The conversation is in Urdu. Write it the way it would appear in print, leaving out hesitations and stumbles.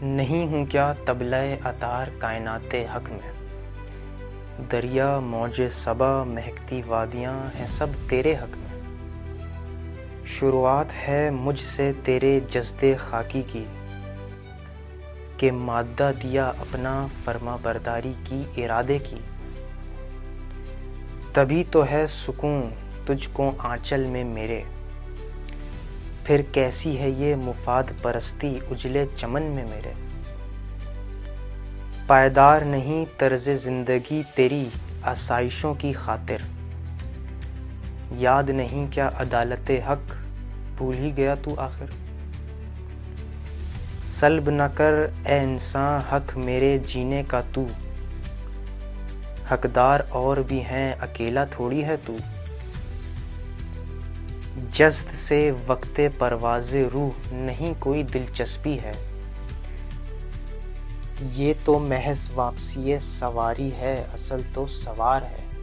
نہیں ہوں کیا طبلہ عطار کائنات حق میں، دریا موج صبا مہکتی وادیاں ہیں سب تیرے حق میں۔ شروعات ہے مجھ سے تیرے جسد خاکی کی، کہ مادہ دیا اپنا فرما برداری کی ارادے کی۔ تبھی تو ہے سکون تجھ کو آنچل میں میرے، پھر کیسی ہے یہ مفاد پرستی اجلے چمن میں میرے۔ پائیدار نہیں طرز زندگی تیری آسائشوں کی خاطر، یاد نہیں کیا عدالت حق بھول ہی گیا تو آخر۔ سلب نہ کر اے انسان حق میرے جینے کا تو، حقدار اور بھی ہیں اکیلا تھوڑی ہے تو۔ جسد سے وقت پرواز روح نہیں کوئی دلچسپی ہے، یہ تو محض واپسی سواری ہے اصل تو سوار ہے۔